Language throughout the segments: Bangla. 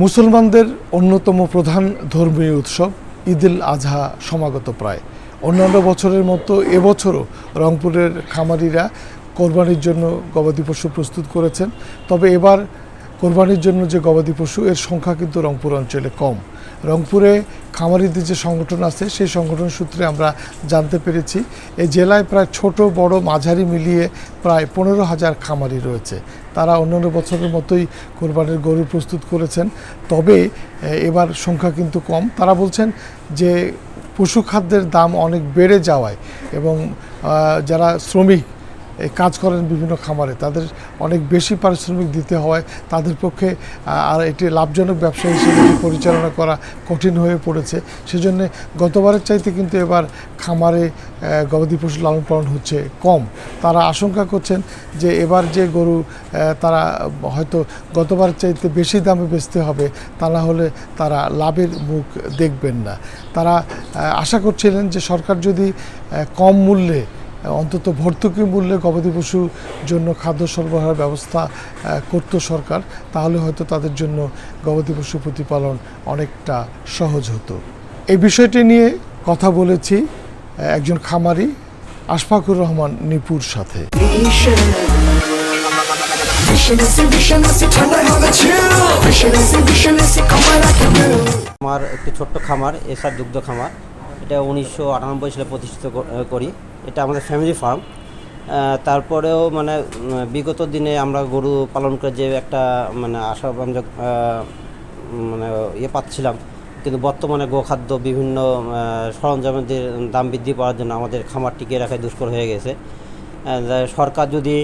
মুসলমানদের অন্যতম প্রধান ধর্মীয় উৎসব ঈদুল আজহা সমাগত প্রায়। অন্যান্য বছরের মতো এবছরও রংপুরের খামারিরা কোরবানির জন্য গবাদি পশু প্রস্তুত করেছেন। তবে এবার কোরবানির জন্য যে গবাদি পশু এর সংখ্যা কিন্তু রংপুর অঞ্চলে কম। রংপুরে খামারিদের যে সংগঠন আছে সেই সংগঠন সূত্রে আমরা জানতে পেরেছি এই জেলায় প্রায় ছোট বড় মাঝারি মিলিয়ে প্রায় 15,000 খামারি রয়েছে। তারা অন্যান্য বছরের মতোই কোরবানির গরু প্রস্তুত করেছেন, তবে এবার সংখ্যা কিন্তু কম। তারা বলছেন যে পশু খাদ্যের দাম অনেক বেড়ে যাওয়ায় এবং যারা শ্রমিক কাজ করেন বিভিন্ন খামারে তাদের অনেক বেশি পারিশ্রমিক দিতে হয়, তাদের পক্ষে আর এটি লাভজনক ব্যবসা হিসেবে পরিচালনা করা কঠিন হয়ে পড়েছে। সেজন্য গতবারের চাইতে কিন্তু এবার খামারে গবাদি পশু লালন পালন হচ্ছে কম। তারা আশঙ্কা করছেন যে এবার যে গরু তারা হয়তো গতবারের চাইতে বেশি দামে বেচতে হবে, তা না হলে তারা লাভের মুখ দেখবেন না। তারা আশা করছিলেন যে সরকার যদি কম মূল্যে অন্তত ভর্তুকি মূল্যে গবাদি পশুর জন্য খাদ্য সরবরাহের ব্যবস্থা করত সরকার, তাহলে হয়তো তাদের জন্য গবাদি পশু প্রতিপালন অনেকটা সহজ হতো। এই বিষয়টি নিয়ে কথা বলেছি একজন খামারি আশফাকুর রহমান নিপুর সাথে। আমার একটি ছোট্ট খামার, এসআর দুগ্ধ খামার। এটা 1998 সালে প্রতিষ্ঠিত করি। এটা আমাদের ফ্যামিলি ফার্ম। তারপরেও বিগত দিনে আমরা গরু পালন করে যে একটা আশাব্যঞ্জক পাচ্ছিলাম, কিন্তু বর্তমানে গোখাদ্য বিভিন্ন সরঞ্জামের দাম বৃদ্ধি পাওয়ার জন্য আমাদের খামার টিকিয়ে রাখাই দুষ্কর হয়ে গেছে। সরকার যদি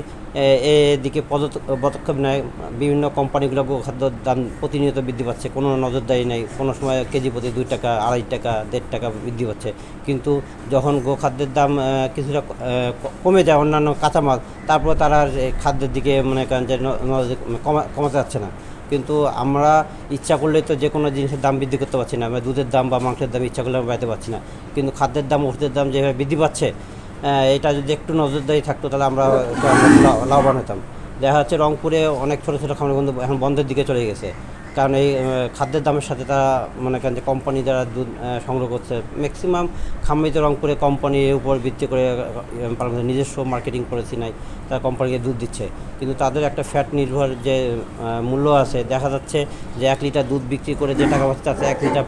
এদিকে পদক্ষেপ নেয়, বিভিন্ন কোম্পানিগুলো গোখাদ্যর দাম প্রতিনিয়ত বৃদ্ধি পাচ্ছে, কোনো নজরদারি নেই। কোনো সময় কেজি প্রতি 2 টাকা, 2.5 টাকা, 1.5 টাকা বৃদ্ধি পাচ্ছে, কিন্তু যখন গোখাদ্যের দাম কিছুটা কমে যায় অন্যান্য কাঁচামাল, তারপরে তারা খাদ্যের দিকে মনে করেন যে কমাতে যাচ্ছে না। কিন্তু আমরা ইচ্ছা করলেই তো যে কোনো জিনিসের দাম বৃদ্ধি করতে পারছি না। আমরা দুধের দাম বা মাংসের দাম ইচ্ছা করলে আমরা বাড়াতে পারছি না, কিন্তু খাদ্যের দাম, ওষুধের দাম যেভাবে বৃদ্ধি পাচ্ছে, এটা যদি একটু নজরদারি থাকতো তাহলে আমরা লাভবান হতাম। দেখা যাচ্ছে রংপুরে অনেক ছোটো ছোটো খামার কিন্তু এখন বন্ধের দিকে চলে গেছে, কারণ এই খাদ্যের দামের সাথে তারা মনে করেন যে কোম্পানি যারা দুধ সংগ্রহ করছে, ম্যাক্সিমাম খামারিতে রংপুরে কোম্পানির উপর ভিত্তি করে নিজস্ব মার্কেটিং করেছি নাই, তারা কোম্পানিকে দুধ দিচ্ছে, কিন্তু তাদের একটা ফ্যাট নির্ভর যে মূল্য আছে। দেখা যাচ্ছে যে 1 লিটার দুধ বিক্রি করে যে টাকা পাচ্ছে তাতে 1 লিটার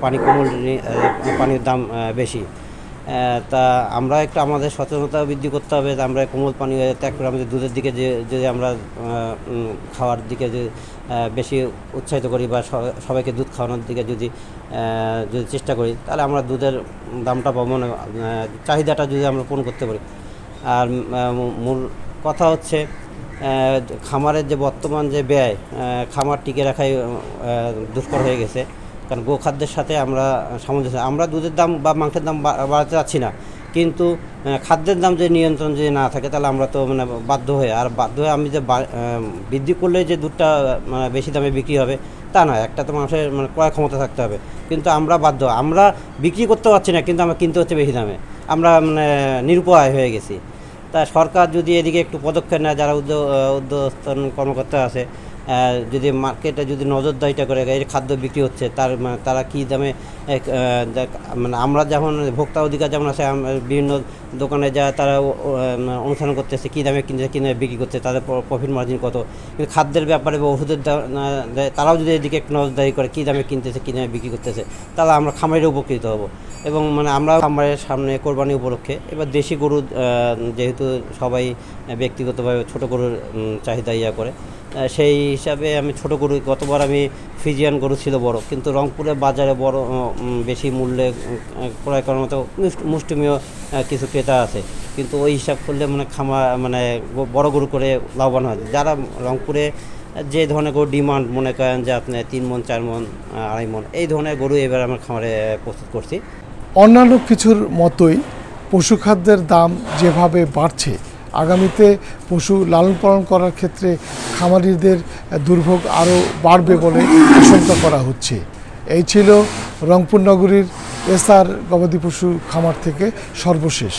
পানির দাম বেশি। তা আমরা একটু আমাদের সচেতনতা বৃদ্ধি করতে হবে, আমরা কোমল পানি ত্যাগ করে আমাদের দুধের দিকে যদি আমরা খাওয়ার দিকে যে বেশি উৎসাহিত করি বা সবাইকে দুধ খাওয়ানোর দিকে যদি চেষ্টা করি, তাহলে আমরা দুধের দামটা পাবো, চাহিদাটা যদি আমরা পূরণ করতে পারি। আর মূল কথা হচ্ছে খামারের যে বর্তমান যে ব্যয়, খামার টিকে রাখাই দুষ্কর হয়ে গেছে, কারণ গোখাদ্যের সাথে আমরা সামঞ্জস্য, আমরা দুধের দাম বা মাংসের দাম বাড়াতে চাচ্ছি না, কিন্তু খাদ্যের দাম যদি নিয়ন্ত্রণ যদি না থাকে তাহলে আমরা তো বাধ্য হয়ে আমি যে বৃদ্ধি করলে যে দুধটা বেশি দামে বিক্রি হবে তা নয়। একটা তো মানুষের ক্রয় ক্ষমতা থাকতে হবে, কিন্তু আমরা বাধ্য, আমরা বিক্রি করতে পারছি না, কিন্তু আমরা কিনতে হচ্ছে বেশি দামে, আমরা নিরুপায় হয়ে গেছি। তা সরকার যদি এদিকে একটু পদক্ষেপ নেয়, যারা উদ্যোগস্থন কর্মকর্তা আছে, যদি মার্কেটে যদি নজরদারিটা করে এই খাদ্য বিক্রি হচ্ছে তারা কী দামে, আমরা যেমন ভোক্তা অধিকার যেমন আছে, বিভিন্ন দোকানে যা তারা অনুসরণ করতেছে কী দামে কিনছে, কী দামে বিক্রি করছে, তাদের প্রফিট মার্জিন কত, কিন্তু খাদ্যের ব্যাপারে বা ওষুধের তারাও যদি এদিকে একটু নজরদারি করে কী দামে কিনতেছে, কী দামে বিক্রি করতেছে, তাহলে আমরা খামারিরা উপকৃত হব। এবং আমরা খামারের সামনে কোরবানি উপলক্ষে এবার দেশি গরু, যেহেতু সবাই ব্যক্তিগতভাবে ছোটো গরুর চাহিদা করে, সেই হিসাবে আমি ছোটো গরু, গতবার আমি ফ্রিজিয়ান গরু ছিল বড়, কিন্তু রংপুরের বাজারে বড় বেশি মূল্যে ক্রয় করার মতো মুষ্টিমেয় কিছু ক্রেতা আছে, কিন্তু ওই হিসাব করলে বড় গরু করে লাভবান হয়। যারা রংপুরে যে ধরনের গরু ডিমান্ড মনে করেন যে আপনি 3 মণ 4 মণ 2.5 মণ এই ধরনের গরু এবার আমার খামারে প্রস্তুত করছি। অন্যান্য কিছুর মতোই পশু খাদ্যের দাম যেভাবে বাড়ছে, আগামীতে পশু লালন পালন করার ক্ষেত্রে খামারিদের দুর্ভোগ আরও বাড়বে বলে আশঙ্কা করা হচ্ছে। এই ছিল রংপুর নগরীর এসআর গবাদি পশু খামার থেকে সর্বশেষ।